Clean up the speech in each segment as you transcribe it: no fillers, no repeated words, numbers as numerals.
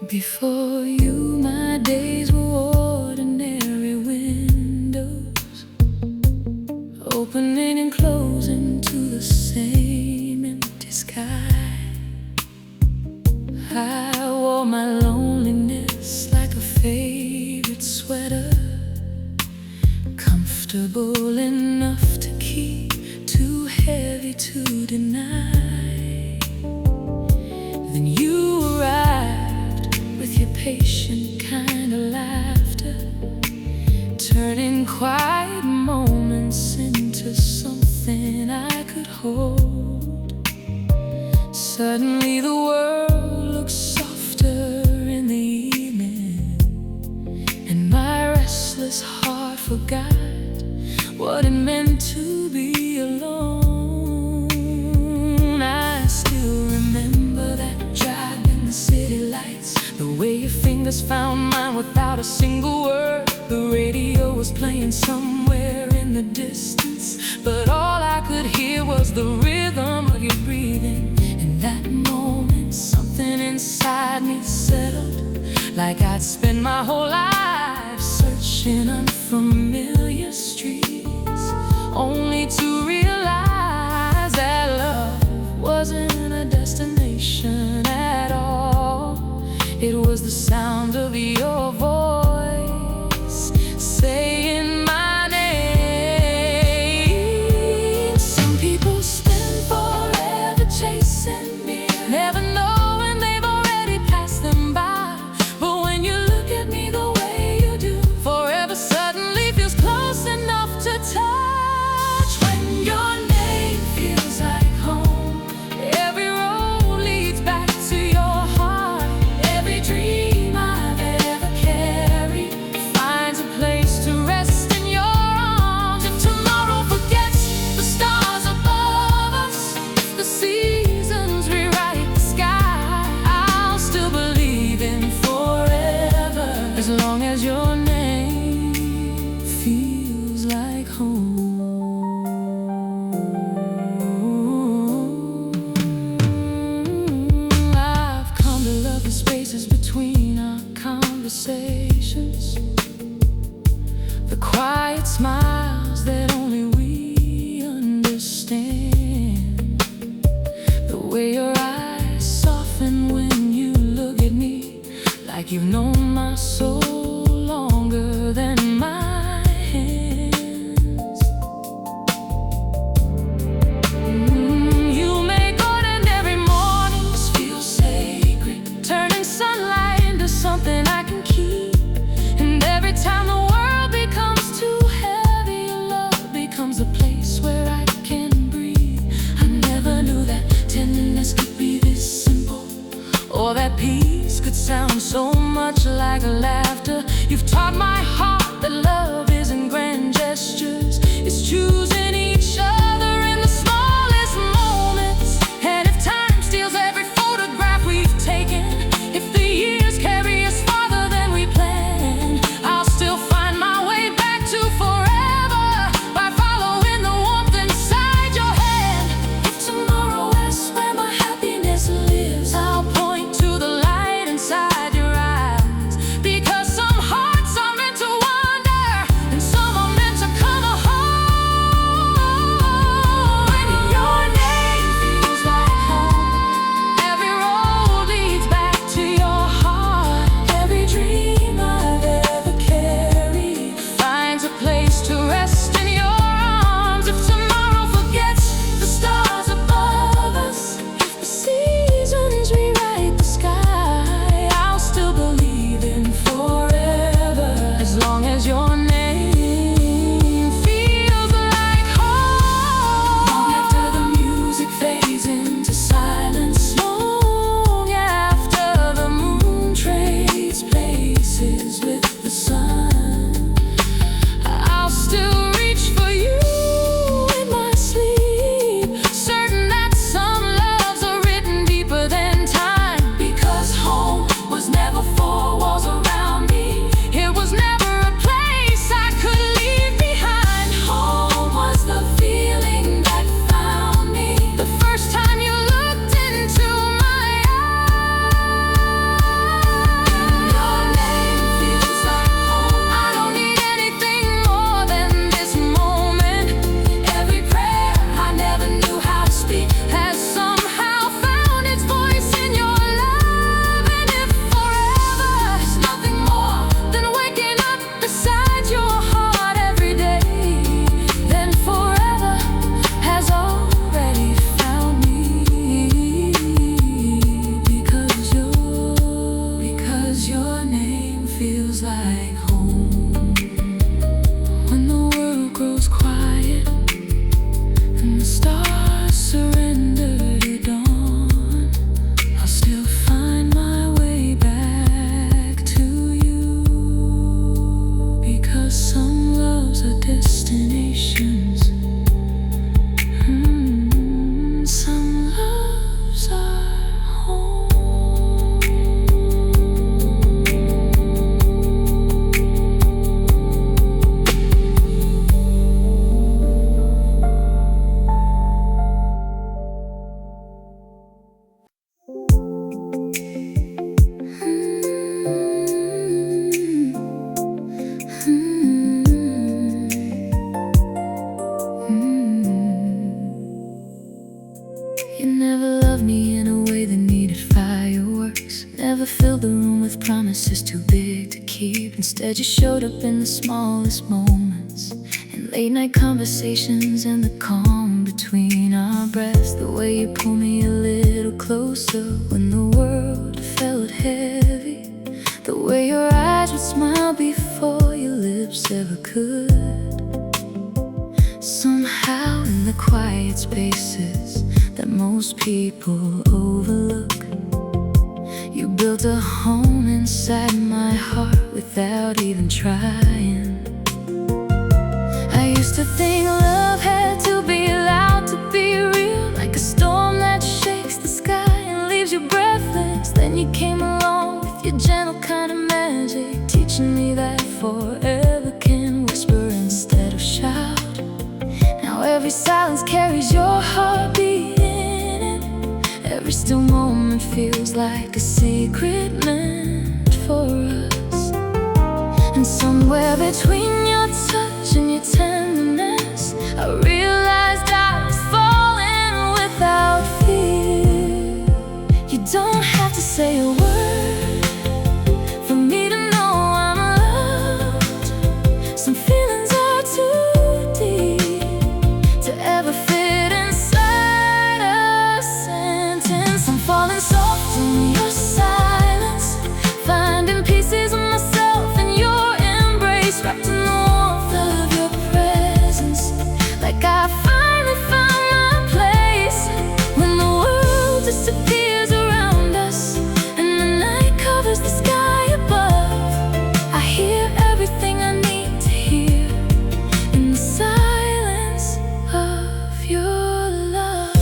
Before you, my days were ordinary windows, opening and closing to the same empty sky. I wore my loneliness like a favorite sweater, comfortable enough to keep, too heavy to deny. Then you arrived with your patient kind of laughter, turning quiet moments into something I could hold. Suddenly the world looked softer in the evening, and my restless heart forgot what it meant to be alone. I still remember that drive in the city lights, the way your fingers found mine without a single word. The radio was playing somewhere in the distance, but all I could hear was the rhythm of your breathing. In that moment, something inside me settled, like I'd spent my whole life searching unfamiliar streets, only to realize that love wasn't a destination at all. It was the sound of your voice saying my name. Some people spend forever chasing me, never knowing they've already passed them by. But when you look at me the way you do, forever suddenly feels close enough to touch. When your name feels like home, every road leads back to your heart. Every dream I've ever carried finds a place to rest in your arms. If tomorrow forgets the stars above us, the seasons rewrite the sky, I'll still believe in forever, as long as your name feels like home. I've come to love the spaces between our conversations, the quiet smiles that only we understand, the way your eyes soften when you look at me, like you've known my soul longer than my hands. You make ordinary mornings feel sacred, turning sunlight into something I can keep. And every time the world becomes too heavy, your love becomes a place where I can breathe. I never knew that tenderness could be this simple, or that peace could sound so much like laughter. You've taught my heart that love isn't grand gestures, it's choosing each other in the smallest moments. And if time steals every photograph we've taken, if the years carry us farther than we planned, I'll still find my way back to forever by following the warmth inside your hand. If tomorrow asks where my happiness lives, I'll point to the light inside your eyes, because some hearts are meant to wander never filled the room with promises too big to keep. Instead, you showed up in the smallest moments, in late night conversations and the calm between our breaths. The way you pull me a little closer when the world felt heavy, the way your eyes would smile before your lips ever could. Somehow in the quiet spaces that most people overlook, you built a home inside my heart without even trying. I used to think love had to be loud to be real, like a storm that shakes the sky and leaves you breathless. Then you came along with your gentle kind of magic, teaching me that forever can whisper instead of shout. Now every silence carries your heartbeat in it. Every still moment feels like a secret meant for us. And somewhere between your touch and your tenderness, I realized I was falling without fear. You don't have to say a word for me to know I'm loved. Some feelings are too deep to ever fit inside a sentence. I'm falling soft in your silence, finding pieces of myself in your embrace, wrapped in the warmth of your presence, like I finally found my place. When the world disappears around us and the night covers the sky above, I hear everything I need to hear in the silence of your love.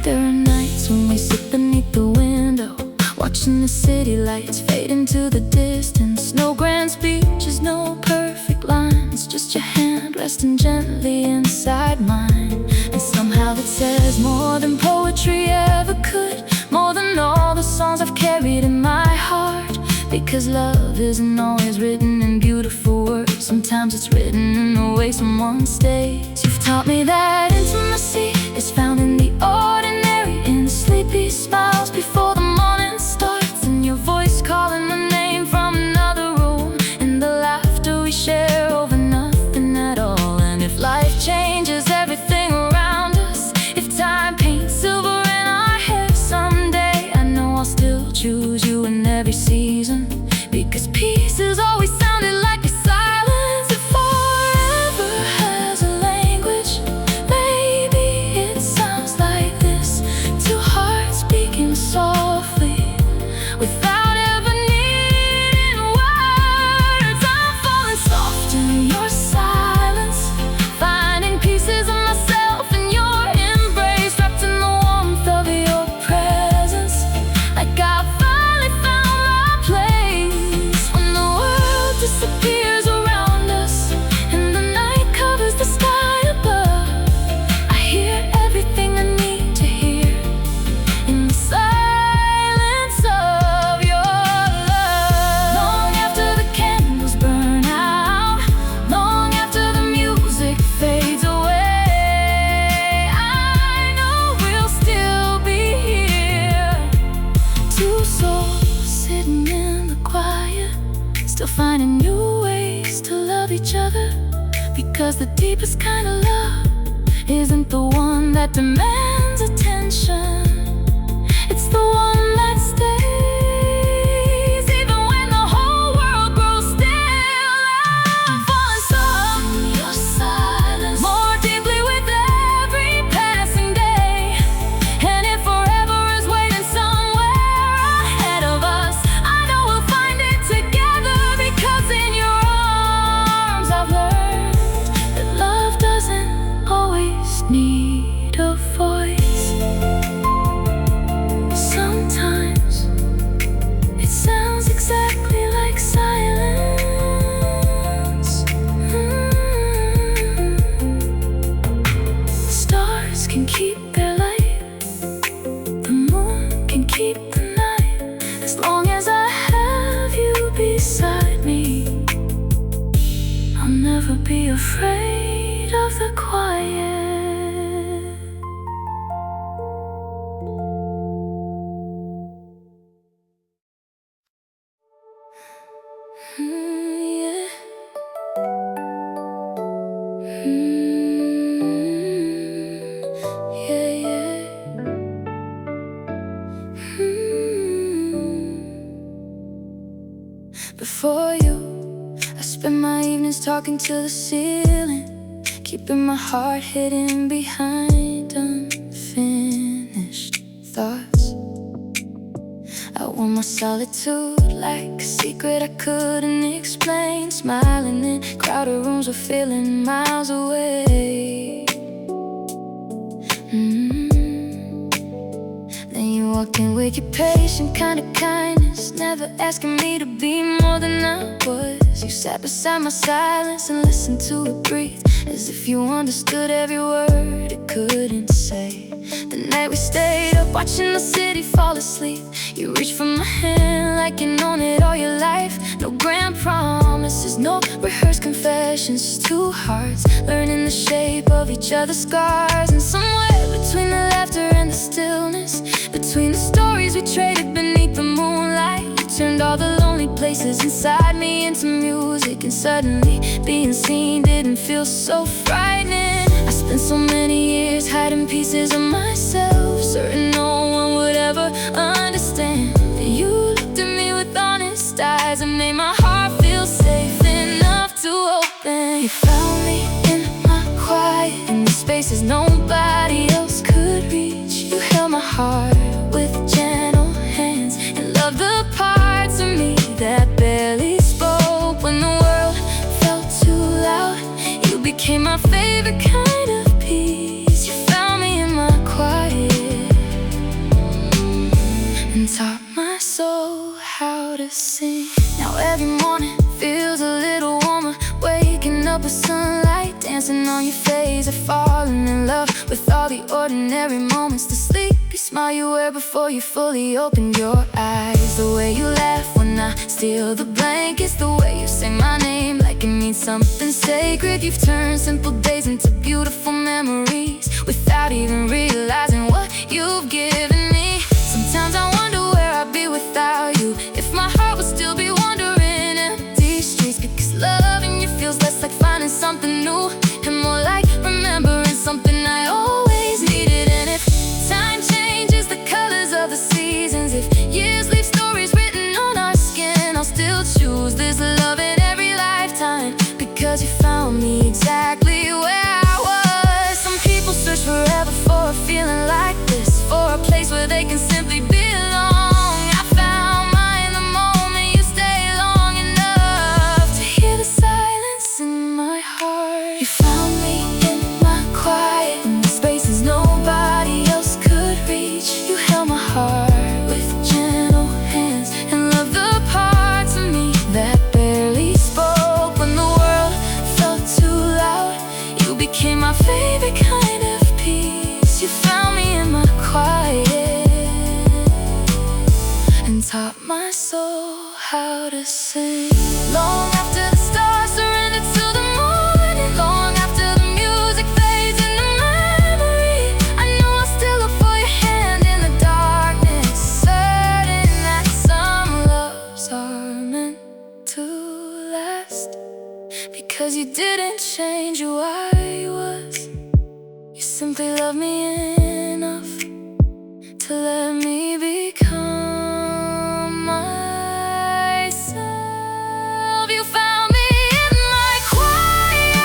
There are nights when we sit beneath the window, watching the city lights fade into the distance. No grand speeches, no perfect lines, just your hand resting gently inside mine. And somehow it says more than poetry ever could, more than all the songs I've carried in my heart. Because love isn't always written in beautiful words, sometimes it's written in the way someone stays. You've taught me that intimacy is found in the ordinary, in the sleepy smiles before the morning starts, in your voice calling the name from another room, in the laughter we share over nothing at all. And if life changes everything around us, if time paints silver in our hair someday, I know I'll still choose you in every season, because peace has always sounded like a silence. If forever has a language, maybe it sounds like this. Two hearts speaking softly without ever needing words. I'm falling soft in your silence, finding pieces of myself in your embrace, wrapped in the warmth of your presence, like I finally found my place. When the world disappears around us and the night covers the sky above, I hear everything I need to hear in the silence of your love. Long after the candles burn out, long after the music fades away, I know we'll still be here. Two souls sitting in the quiet, still finding new ways to love each other. Because the deepest kind of love isn't the one that demands attention, it's the one that stays even when the whole world grows still. I'm falling soft in your silence, more deeply with every passing day. And if forever is waiting somewhere ahead of us, I know we'll find it together. Because in your arms I've learned that love doesn't always need a voice. Sometimes be afraid of the quiet. Yeah. Yeah, yeah. Before you, I spend my evenings talking to the ceiling, keeping my heart hidden behind unfinished thoughts. I want my solitude like a secret I couldn't explain. Smiling in crowded rooms or feeling miles away. Then you walked in with your patient kind of kindness, never asking me to be more than I was. You sat beside my silence and listened to it breathe, as if you understood every word it couldn't say. The night we stayed up watching the city fall asleep, you reached for my hand like you known it all your life. No grand promises, no rehearsed confessions, just two hearts learning the shape of each other's scars. And somewhere between the laughter and the stillness, between the stories we traded beneath the moonlight, you turned all the lonely places inside me into music. And suddenly being seen didn't feel so frightening. I spent so many years hiding pieces of myself, certain no one would ever understand. But you looked at me with honest eyes and made my heart feel safe enough to open. You found me in my quiet, in the spaces nobody else could reach. You held my heart with gentle hands and loved the parts of me that barely spoke. When the world felt too loud, you became my favorite kind of peace. You found me in my quiet and taught my soul how to sing. Now every morning feels a little warmer, waking up with sunlight dancing on your face. I've fallen in love with all the ordinary moments, the sleepy smile you wear before you fully opened your eyes, the way you laugh when I steal the blankets, the way you say my name like it means something sacred. You've turned simple days into beautiful memories without even realizing what you've given me. Sometimes I wonder where I'd be without you, if my heart would still be wandering empty streets. Because loving you feels less like finding something new and more like remembering something I always needed. And if time changes the colors of the seasons, if years leave stories written on our skin, I'll still choose this love in every lifetime, because you found me exactly where I was. Some people search forever for a feeling like this, for a place where they can simply belong. I found mine the moment you stay long enough to hear the silence in my heart. You found me in my quiet, in the spaces nobody else could reach. You held my heart with gentle hands and loved the parts of me that barely spoke. When the world felt too loud, you became my favorite kind of peace. You found me in my quiet and taught my soul how to sing. Long after the stars surrender to the morning, long after the music fades into memory, I know I'll still look for your hand in the darkness, certain that some loves are meant to last. Because you didn't change who I was, you simply loved me enough to let me become myself. You found me in my quiet,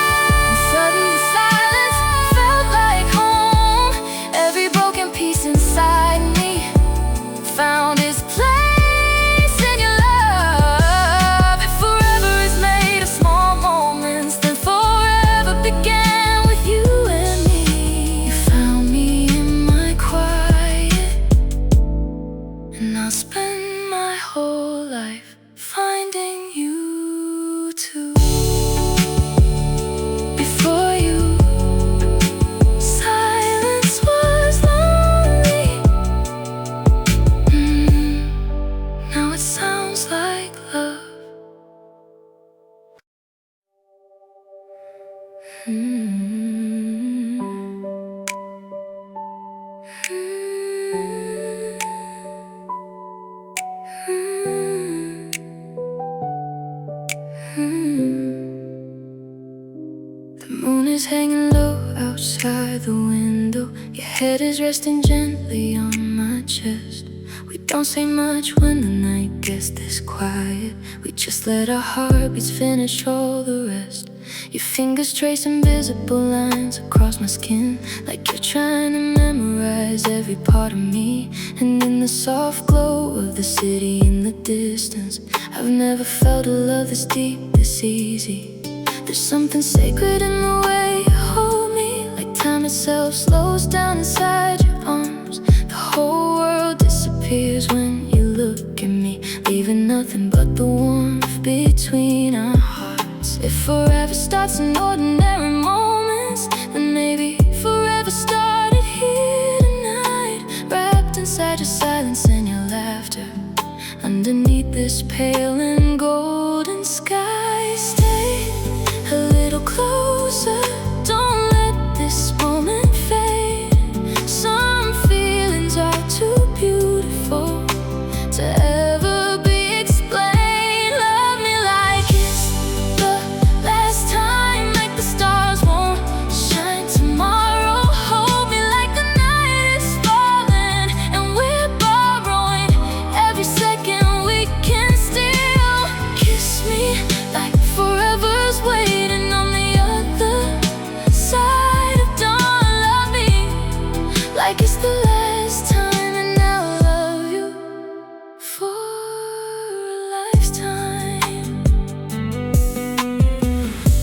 and sudden silence felt like home. Every broken piece inside me found its place in your love. If forever is made of small moments, then forever began with you and me. You found me in my quiet The moon is hanging low outside the window. Your head is resting gently on my chest. We don't say much when the night gets this quiet. We just let our heartbeats finish all the rest. Your fingers trace invisible lines across my skin, like you're trying to memorize every part of me. And in the soft glow of the city in the distance, I've never felt a love this deep, this easy. There's something sacred in the way you hold me, like time itself slows down inside your arms. The whole world disappears when you look at me, leaving nothing but the warmth between our hearts. If forever starts in ordinary moments, then maybe forever started here tonight, wrapped inside your silence and your laughter, underneath this pale and golden sky. Stay a little closer, don't let this moment fade. Some feelings are too beautiful to ever be explained. Love me like it's the last time, like the stars won't shine tomorrow. Hold me like the night is falling and we're borrowing every second we can steal. Kiss me like forever's waiting on the other side of dawn. Love me like it's the last time, and I'll love you for a lifetime.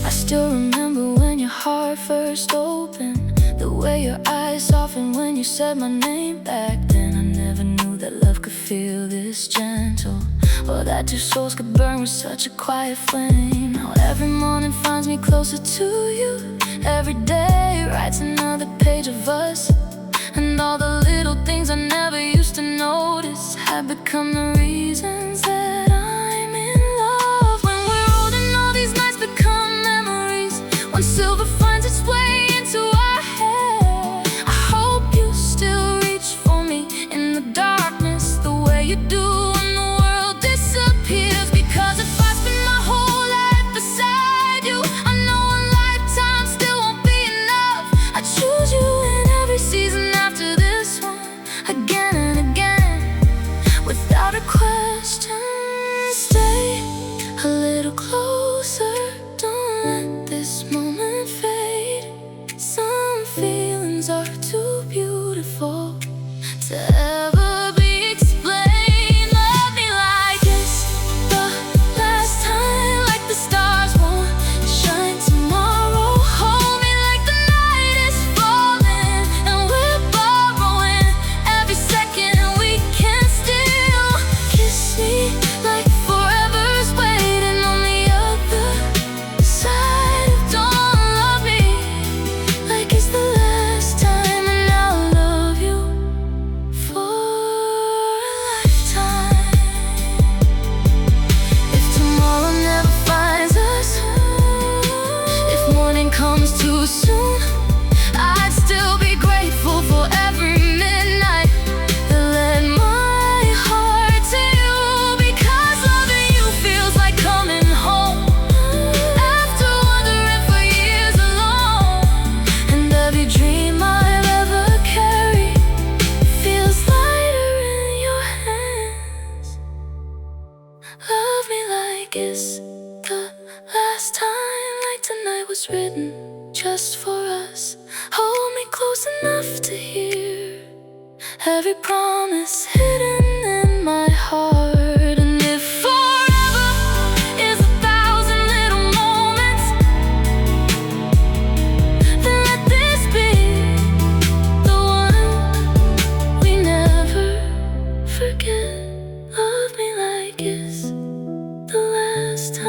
I still remember when your heart first opened, the way your eyes softened when you said my name. Back then I never knew that love could feel this gentle, or that two souls could burn with such a quiet flame. Now every morning finds me closer to you. Every day writes another page of us, and all the little things I never used to notice have become the reasons that I'm in love. When we're old and all these nights become memories, when silver finds its way into our hair, I hope you still reach for me in the darkness the way you do when the world disappears. Because if I spend my whole life beside you, I know a lifetime still won't be enough. I choose you in every season after this one, again and again, without a question. Stay a little closer, don't let this moment fade. Some feelings are too beautiful to ever be explained. Love me like it's the last time, like the stars won't shine tomorrow. Hold me like the night is falling and we're borrowing every second we can steal. Kiss me like forever's waiting on the other side of dawn. Love me like it's the last time, and I'll love you for a lifetime. If tomorrow never finds us, if morning comes too soon, I'd still be grateful for every midnight that led my heart to you. Because loving you feels like coming home after wandering for years alone. And every dream I've ever carried feels lighter in your hands. Love me like it's the last time, like tonight was written just for us. Hold me close enough to hear every promise hidden in my heart. And if forever is 1,000 little moments, then let this be the one we never forget. Love me like it's the last time,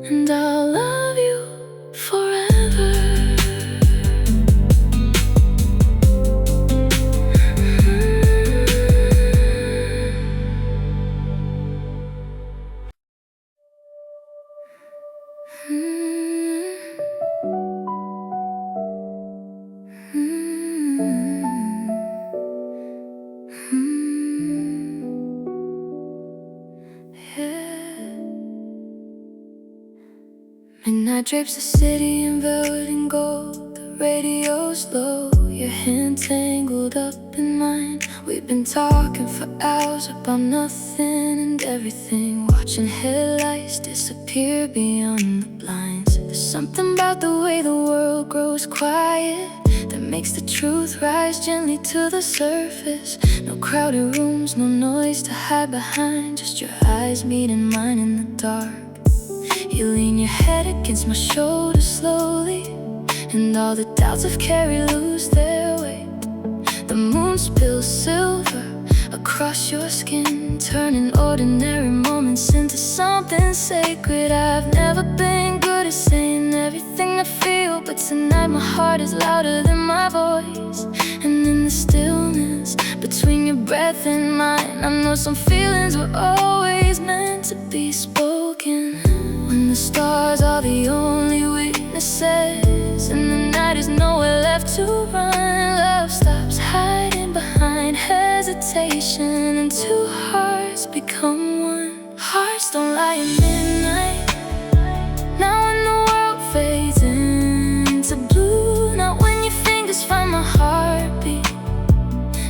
and I'll love you forever. Yeah. Midnight drapes the city in velvet and gold. The radio's low, your hand tangled up in mine. We've been talking for hours about nothing and everything, watching headlights disappear beyond the blinds. There's something about the way the world grows quiet that makes the truth rise gently to the surface. No crowded rooms, no noise to hide behind, just your eyes meeting mine in the dark. You lean your head against my shoulder slowly, and all the doubts of Carrie lose their weight. The moon spills silver across your skin, turning ordinary moments into something sacred. I've never been good at saying everything I feel, but tonight my heart is louder than my voice. And in the stillness between your breath and mine, I know some feelings were always meant to be spoken. When the stars are the only witnesses and the night is nowhere left to run, love stops hiding behind hesitation, and two hearts become one. Hearts don't lie at midnight. Not when the world fades into blue, not when your fingers find my heartbeat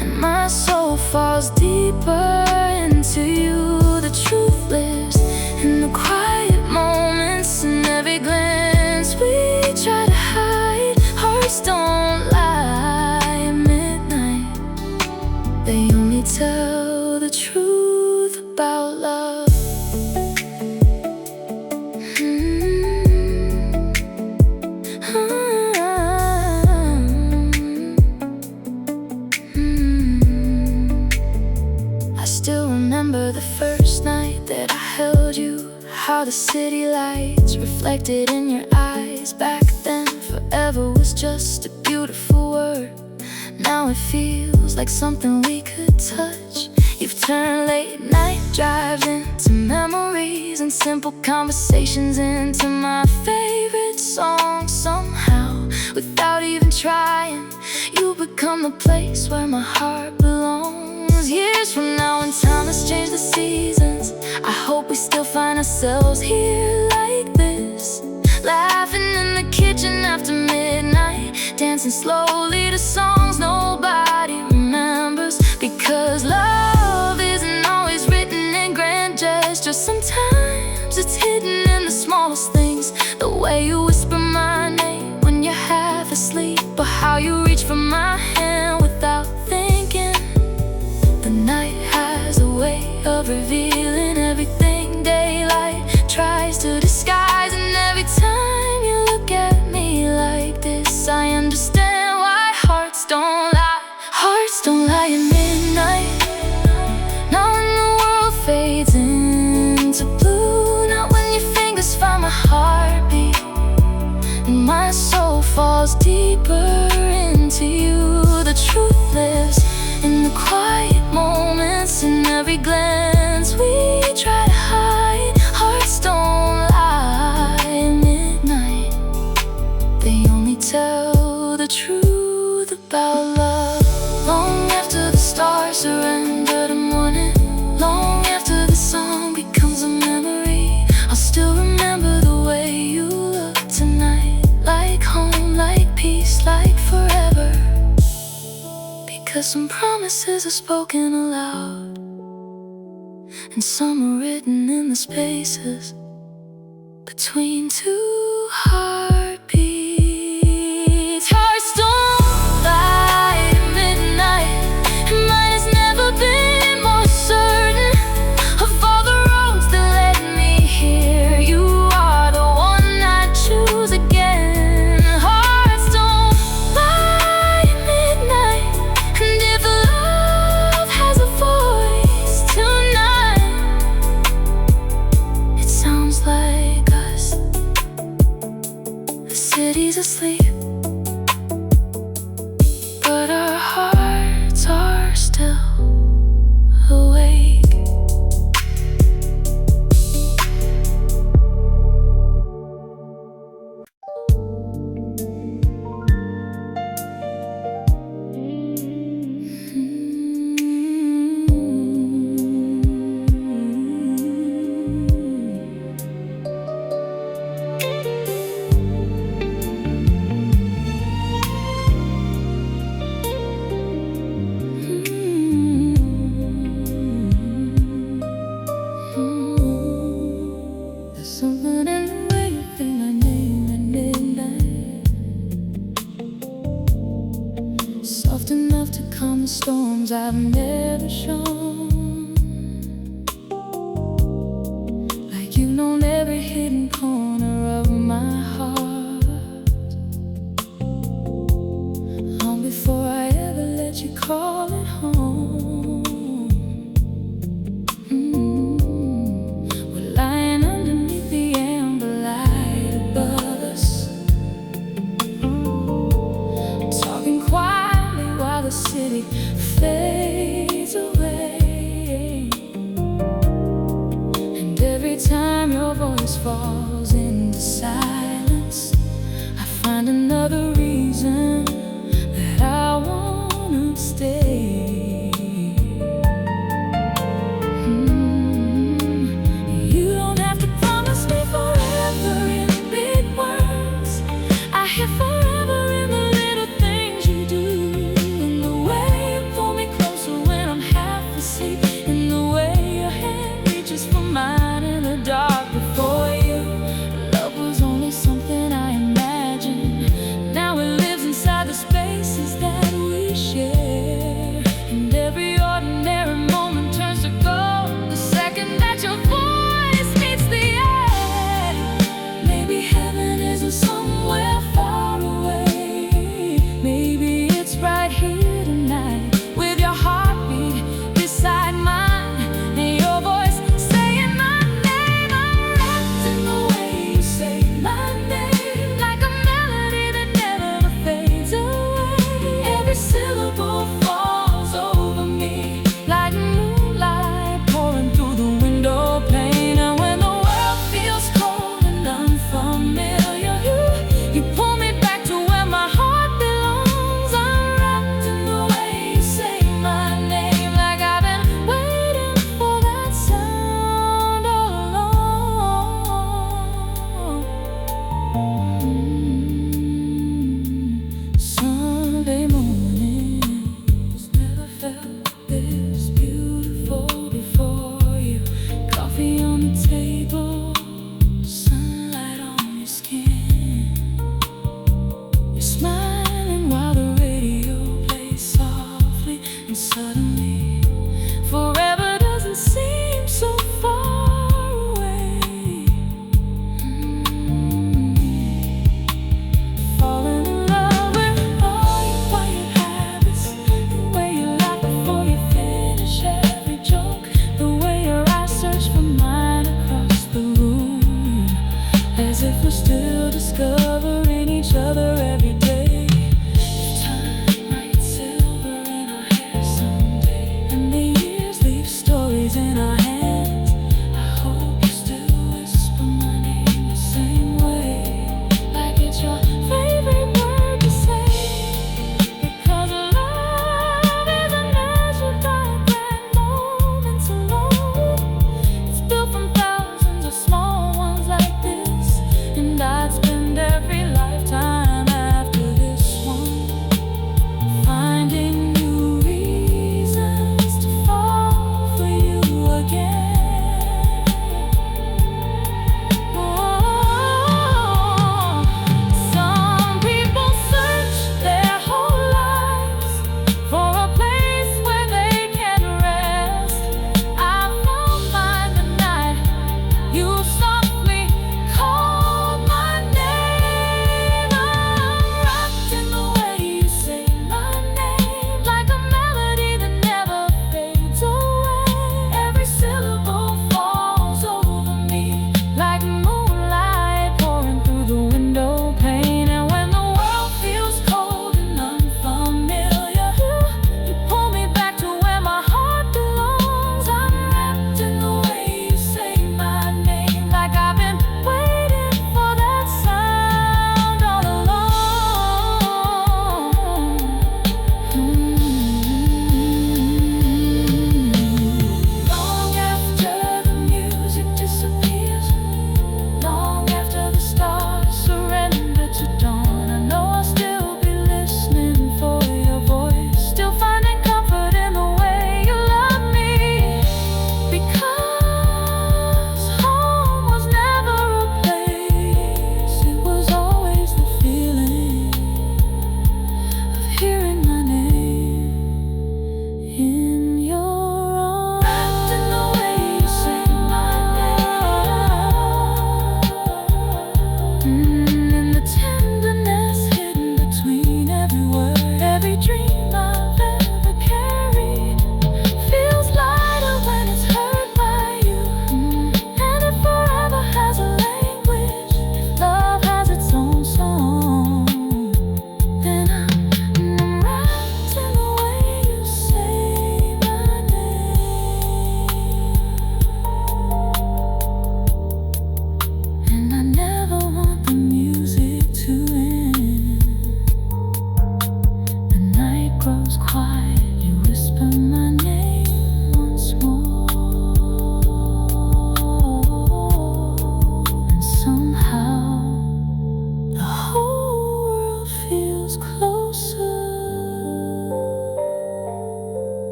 and my soul falls deeper into you. The truth lives in the quiet moments, in every glance we try to hide. Hearts don't lie at midnight, they only tell the truth about love. I still remember the first night that I held you, how the city lights reflected in your eyes. Back then, forever was just a beautiful word. Now it feels like something we could touch. You've turned late night drives into memories, and simple conversations into my favorite song. Somehow, without even trying, you become the place where my heart belongs. Years from now, when time has changed the seasons, I hope we still find ourselves here like this, laughing in the kitchen after midnight, dancing slowly to songs nobody remembers. Because love isn't always written in grand gestures, sometimes it's hidden in the smallest things. The way you whisper my name when you're half asleep, or how you reach for my hand without thinking. The night has a way of revealing everything daylight tries to disguise, and every time you look at me like this, I understand why hearts don't lie. Hearts don't lie at midnight. Not when the world fades into blue, not when your fingers find my heartbeat and my soul falls deeper into you. The truth lives in the quiet moments, in every glance we try to hide. Hearts don't lie at midnight, they only tell the truth about love. Long after the stars surrender to morning, long after the song becomes a memory, I'll still remember the way you look tonight. Like home, like peace, like forever. Because some promises are spoken aloud, and some are written in the spaces between two heartbeats. Hearts don't lie at midnight, and mine has never been more certain. Of all the roads that led me here, you are the one I choose again. Hearts don't lie at midnight, and if love has a voice tonight, it sounds like us. darkness falls into silence, I find another reason that I wanna stay. You don't have to promise me forever in big words. I hear forever in the little things you do, in the way you pull me closer when I'm half asleep, in the way your hand reaches for mine in the dark. Before you, love was only something I imagined. Now it lives inside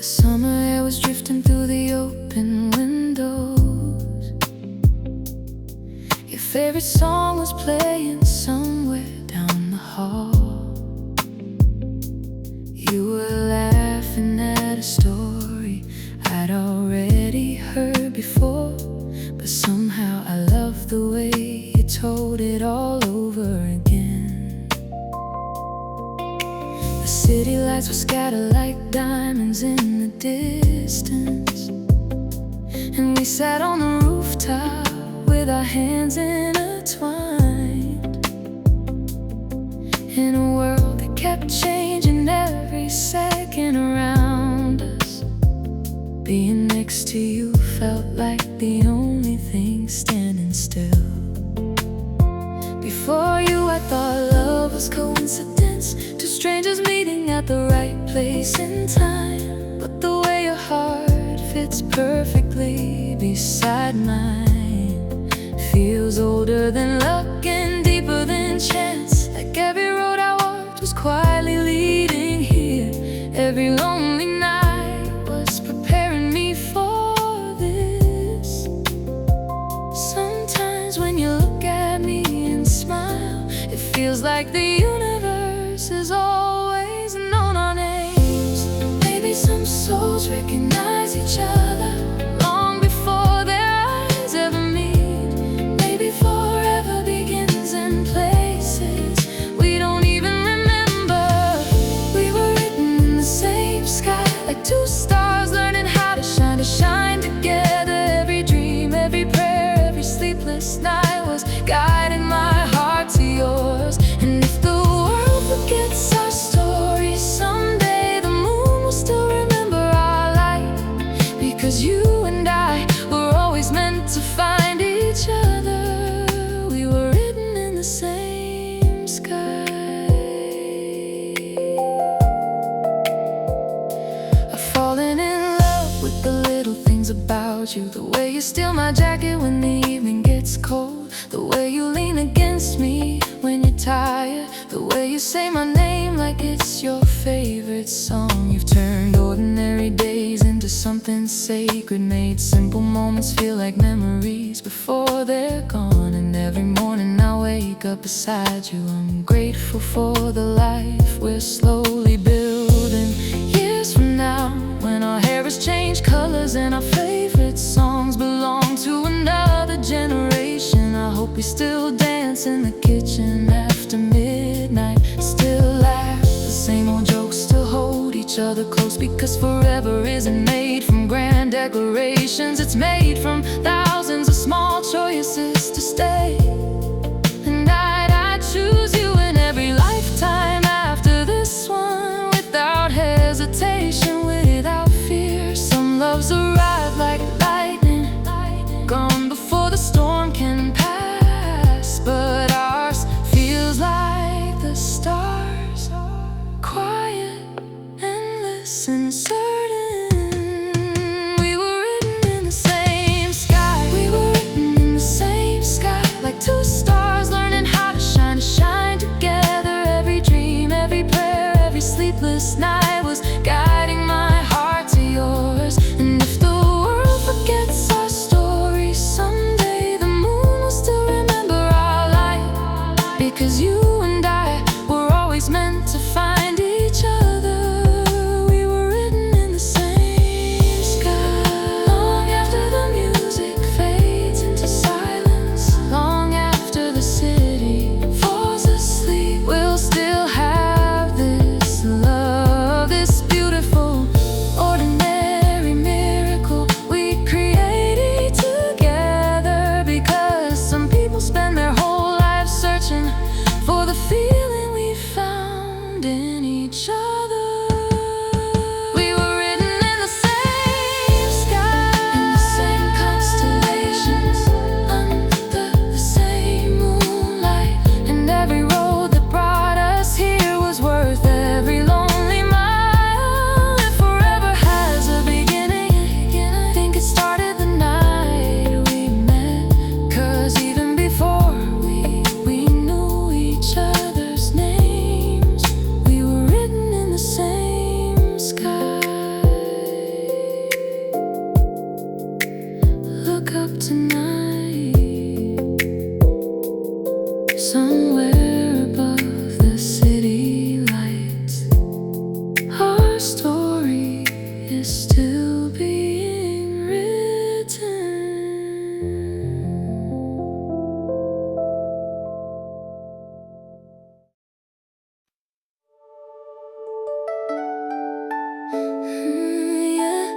The summer air was drifting through the open windows. Your favorite song was playing somewhere down the hall. You were laughing at a story I'd already heard before, but somehow I loved the way you told it all over again. The city lights were scattered like diamonds in the distance, and we sat on the rooftop with our hands intertwined, in a world that kept changing every second around us. Being next to you felt like the only thing standing still. Before you I thought love was coincidence, two strangers meeting at the right place in time. But the way your heart fits perfectly beside mine feels older than luck and deeper than chance. Like every road I walked was quietly leading here. Every lonely night was preparing me for this. Sometimes when you look at me and smile, it feels like the universe is always known our names. Maybe some souls recognize each other long before their eyes ever meet. Maybe forever begins in places we don't even remember. We were written in the same sky, like two stars learning how to shine together. Every dream, every prayer, every sleepless night was guiding my heart to yours. And if the world forgets our story someday, the moon will still remember our light, because you and I were always meant to find each other. We were written in the same sky. I've fallen in love with the little things about you. The way you steal my jacket when the evening gets cold, the way you lean against me when you're tired, the way you say my name like it's your favorite song. You've turned ordinary days into something sacred, made simple moments feel like memories before they're gone. And every morning I wake up beside you, I'm grateful for the life we're slowly building. Years from now, when our hair has changed colors and our favorite songs belong to another generation, I hope we still dance in the kitchen after midnight, still laugh the same old jokes, still hold each other close. Because forever isn't made from grand declarations, it's made from thousands of small choices to stay. And I'd choose you in every lifetime after this one, without hesitation, without fear. Some loves arrive like lightning, gone before the storm can pass, but ours feels like the stars, quiet, endless, and certain. We were written in the same sky. We were written in the same sky, like two stars learning how to shine together. Every dream, every prayer, every sleepless night was guiding my heart to yours. And if the world forgets our story someday, the moon will still remember our light, because you and I were always meant to find each other. We were written in the same sky. Long after the music fades into silence, long after the city falls asleep, we'll still have this love, this beautiful, ordinary miracle we created together. Because some people spend their whole lives searching for the feeling we found in each other. We were written in the same sky, in the same constellations, under the same moonlight. And every road that brought us here was worth every lonely mile. It forever has a beginning. I think it started the night we met, 'cause even before we knew each other's names, we were written in the same story is still being written. Yeah.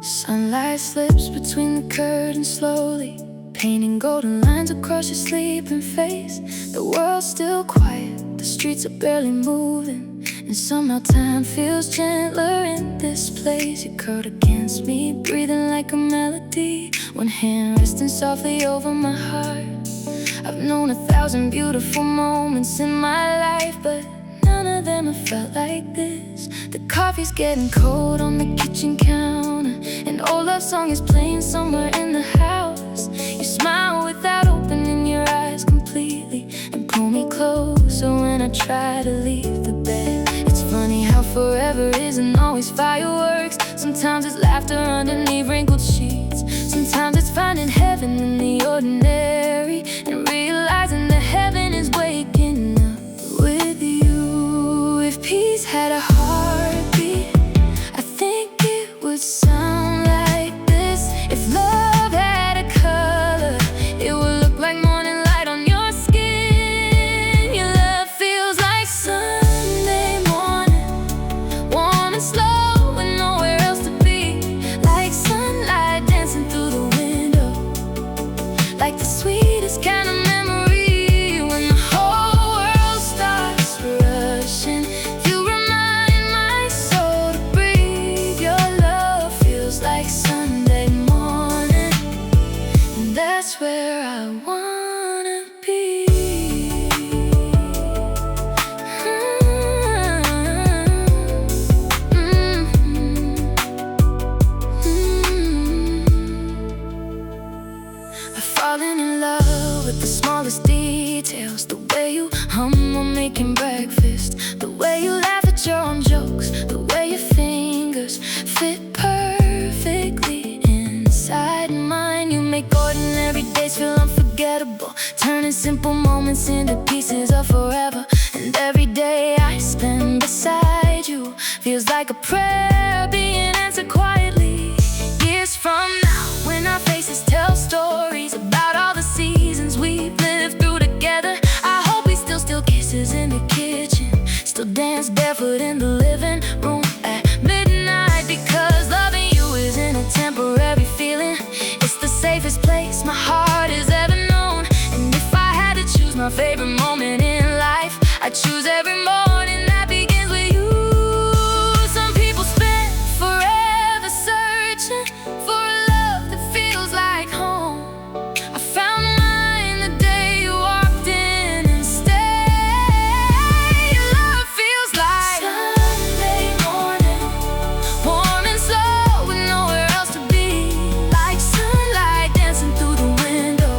Sunlight slips between the curtains slowly, painting golden lines across your sleeping face. The world's still quiet, the streets are barely moving, and somehow time feels gentler in this place. You're curled against me, breathing like a melody, one hand resting softly over my heart. I've known 1,000 beautiful moments in my life, but none of them have felt like this. The coffee's getting cold on the kitchen counter, an old love song is playing somewhere in the house. You smile without opening your eyes completely, and pull me closer when I try to leave the bed. It's funny how forever isn't always fireworks. Sometimes it's laughter underneath wrinkled sheets. Sometimes it's finding heaven in the ordinary, and realizing that heaven is waking up with you. If peace had a heartbeat, I think it would sound like this. If love had a color, it would look like morning light on your skin. Your love feels like Sunday morning, warm and slow and nowhere else to be. Like sunlight dancing through the window, like the sweetest kind of memory. When the whole world starts rushing, you remind my soul to breathe. Your love feels like Sunday morning, and that's where I wanna be. I've fallen in love with the smallest details, the way you hum while making breakfast, the way you laugh at your own jokes, the way your fingers fit perfectly inside mine. You make ordinary days feel unforgettable, turning simple moments into pieces of forever. And every day I spend beside you feels like a prayer being answered quietly. Years from now, when our faces tell stories about all the seasons we've lived through together, I hope we still steal kisses in the kitchen, still dance barefoot in the living room at midnight. Because loving you isn't a temporary feeling, it's the safest place my heart has ever known. And if I had to choose my favorite moment in life, I'd choose every morning that begins with you. Some people spend forever searching for a love that feels like home. I found mine the day you walked in and stayed. Your love feels like Sunday morning, warm and slow with nowhere else to be. Like sunlight dancing through the window,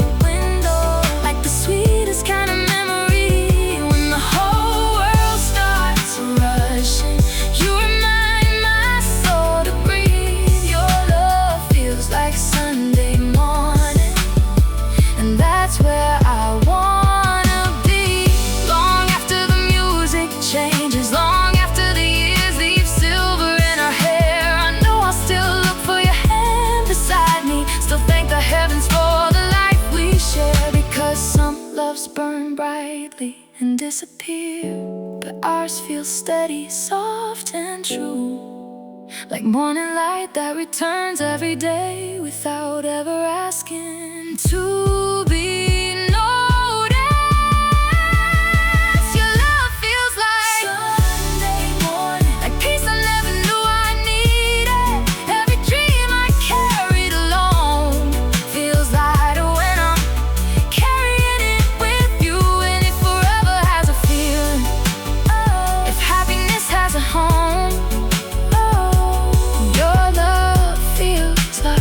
like the sweetest kind of memory. When the whole world starts rushing, you remind my soul to breathe. Your love feels like Sunday morning, and that's where I wanna be. Long after the music changes, long after the years leave silver in our hair, I know I'll still look for your hand beside me, still thank the heavens for the life we share. Because some loves burn brightly and disappear, but ours feels steady, soft and true, like morning light that returns every day without ever asking to be noticed. Your love feels like Sunday morning, like peace I never knew I needed. Every dream I carried alone feels lighter when I'm carrying it with you. And if forever has a feeling, if happiness has a home, your love feels like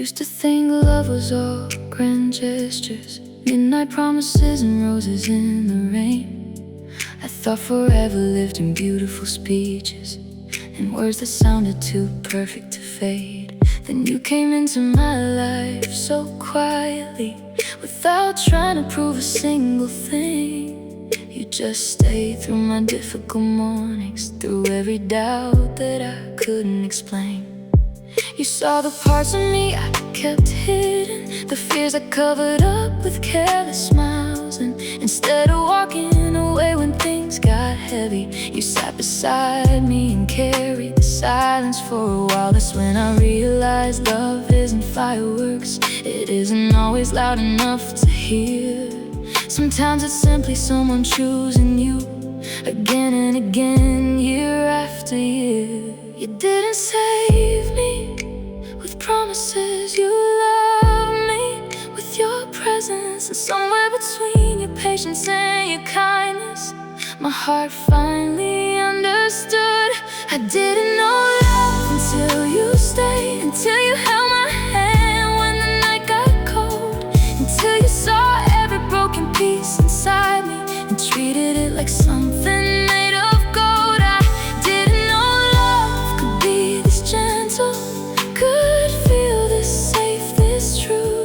Used to think love was all grand gestures, midnight promises and roses in the rain. I thought forever lived in beautiful speeches and words that sounded too perfect to fade. Then you came into my life so quietly, without trying to prove a single thing. You just stayed through my difficult mornings, through every doubt that I couldn't explain. You saw the parts of me I kept hidden, the fears I covered up with careless smiles. And instead of walking away when things got heavy, you sat beside me and carried the silence for a while. That's when I realized love isn't fireworks. It isn't always loud enough to hear. Sometimes it's simply someone choosing you again and again, year after year. You didn't save me with promises, you loved me with your presence. And somewhere between your patience and your kindness, my heart finally understood. I didn't know love until you stayed, until you held my hand when the night got cold, until you saw every broken piece inside me and treated it like something made of gold. I didn't know love could be this gentle, could feel this safe, this true.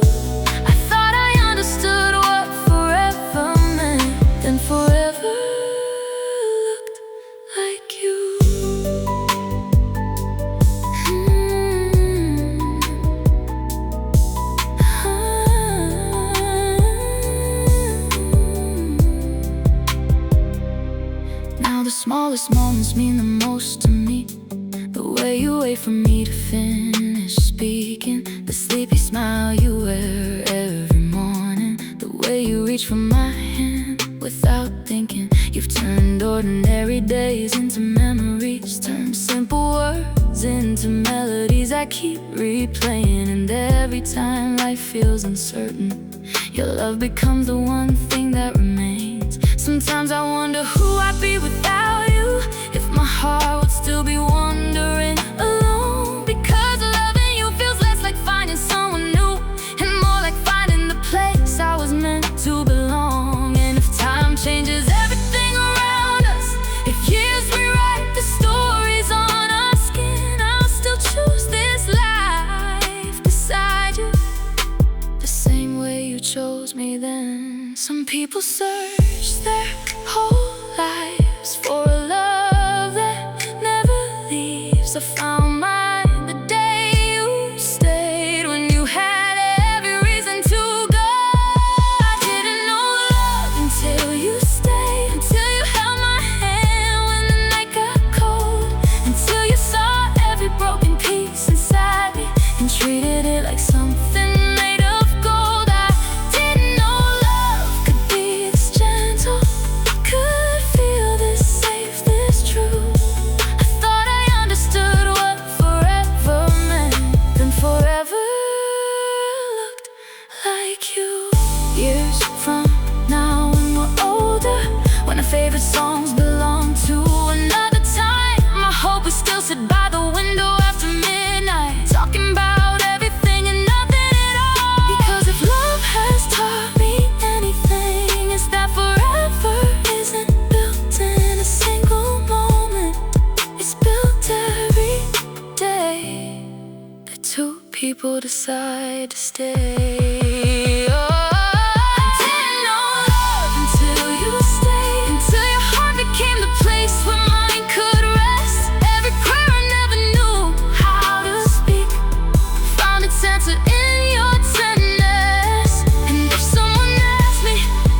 I thought I understood what forever meant, then forever looked like you. Now the smallest moments mean the most to me. The way you wait for me to finish speaking, the sleepy smile you wear every morning, the way you reach for my hand without thinking. You've turned ordinary days into memories, turned simple words into melodies I keep replaying. And every time life feels uncertain, your love becomes the one thing that remains. Sometimes I wonder who I'd be without you, if my heart would still be wandering alone. Because loving you feels less like finding someone new and more like finding the place I was meant to belong. And if time changes everything around us, if years rewrite the stories on our skin, I'll still choose this life beside you, the same way you chose me then. Some people search their whole lives for a love that never leaves. I found mine the day you stayed, when you had every reason to go. I didn't know love until you stayed, until you held my hand when the night got cold, until you saw every broken piece inside me and treated it like something made of gold. I didn't know love could be this gentle, could feel this safe, this true. I thought I understood what forever meant, then forever looked like you. Years from now when we're older, when our favorite songs belong to another time, my hope is still sit by the window after midnight, talking about everything and nothing at all. Because if love has taught me anything, it's that forever isn't built in a single moment. It's built every day that two people decide to stay. Oh, I didn't know love until you stayed, until your heart became the place where mine could rest. Every prayer I never knew how to speak found its answer in your tenderness. And if someone asks me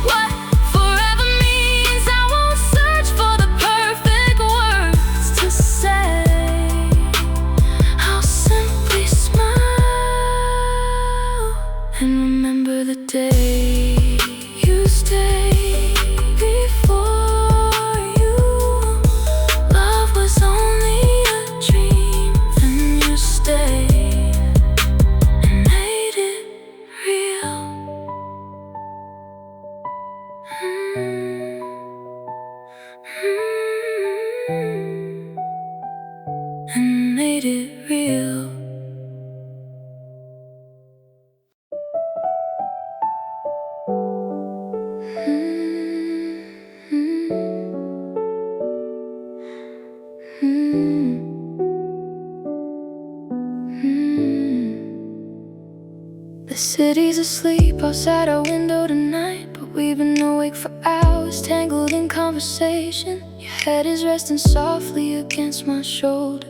what forever means, I won't search for the perfect words to say. I'll simply smile and remember the day you stayed. Before you, love was only a dream. Then you stayed and made it real. And made it real. city's asleep outside our window tonight, but we've been awake for hours, tangled in conversation. Your head is resting softly against my shoulder,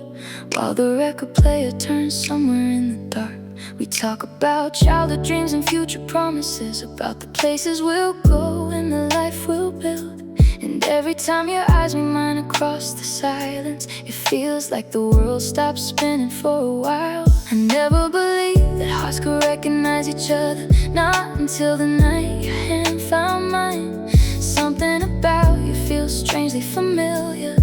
while the record player turns somewhere in the dark. We talk about childhood dreams and future promises, about the places we'll go and the life we'll build. And every time your eyes meet mine across the silence, it feels like the world stops spinning for a while. I never believed that hearts could recognize each other, not until the night your hand found mine. Something about you feels strangely familiar,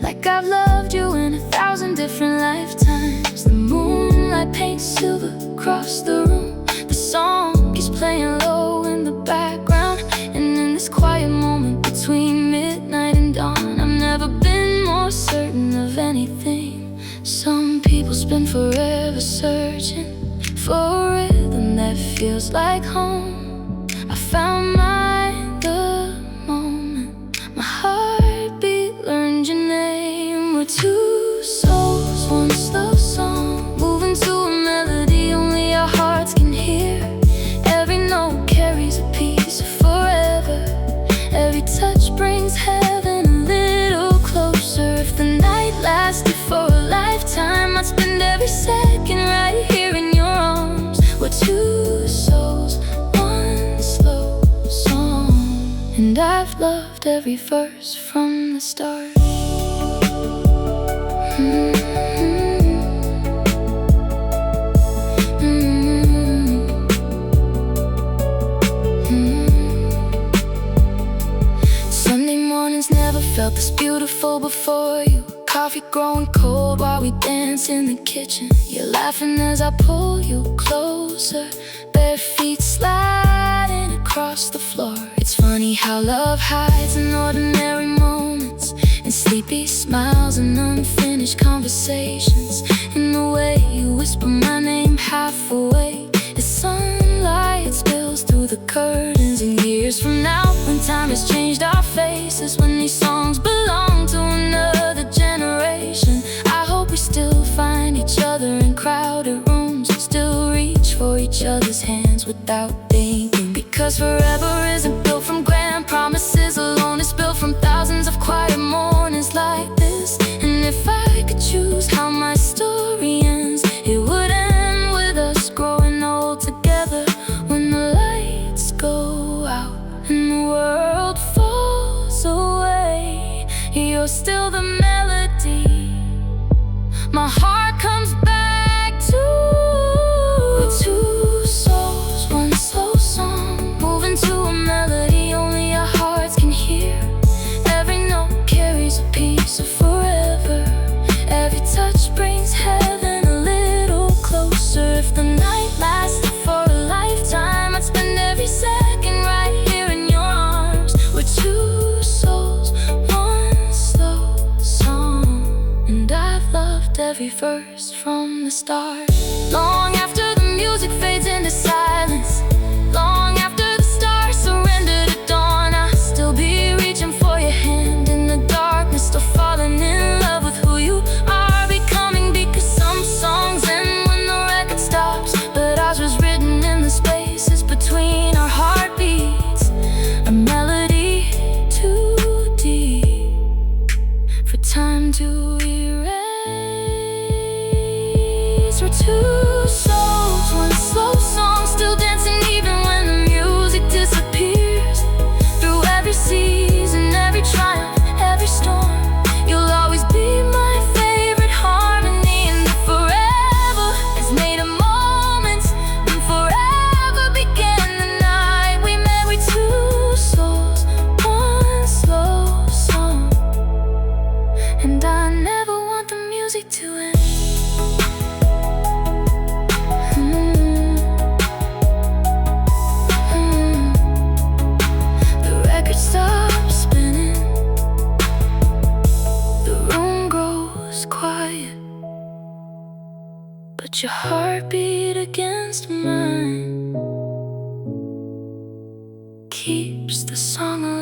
like I've loved you in 1,000 different lifetimes. The moonlight paints silver across the room, the song keeps playing low in the background, and in this quiet moment between midnight and dawn, I've never been more certain of anything. Some people spend forever searching for a rhythm that feels like home. I found mine the moment my heartbeat learned your name. We're two souls, one slow song, moving to a melody only our hearts can hear. Every note carries a piece of forever, every touch brings heaven a little closer. If the night lasted for a lifetime, I'd spend every second right here in your arms. We're two souls, one slow song, and I've loved every verse from the start. Sunday mornings never felt this beautiful before you. Coffee growing cold while we dance in the kitchen. You're laughing as I pull you closer, bare feet sliding across the floor. It's funny how love hides in ordinary moments, in sleepy smiles and unfinished conversations, in the way you whisper my name half awake as sunlight spills through the curtains. And years from now, when time has changed our faces, when these songs belong to another generation, I hope we still find each other in crowded rooms, still reach for each other's hands without thinking. Because forever isn't built from grand promises alone, it's built from thousands of quiet mornings like this. And if I could choose how my story ends, it would end with us growing old together. When the lights go out and the world falls away, you're still the melody my heart comes back to. We're two souls, one slow song, moving to a melody only our hearts can hear. Every note carries a piece of forever, every touch brings heaven a little closer. If the night lasted for a lifetime, I'd spend every second right here in your arms. We're two souls, one slow song, and I've loved every verse from the start. Long after the music fades into silence, long after the stars surrender to dawn, I'll still be reaching for your hand in the darkness, still falling in love with who you are becoming. Because some songs end when the record stops, but ours was written in the spaces between our heartbeats, a melody too deep for time to erase. We're two souls, one slow song, still dancing even when the music disappears. Through every season, every triumph, every storm, you'll always be my favorite harmony. And if forever is made of moments, then forever began the night we met. We two souls, one slow song, and I never want the music to end. The record stops spinning, the room grows quiet, but your heartbeat against mine keeps the song alive.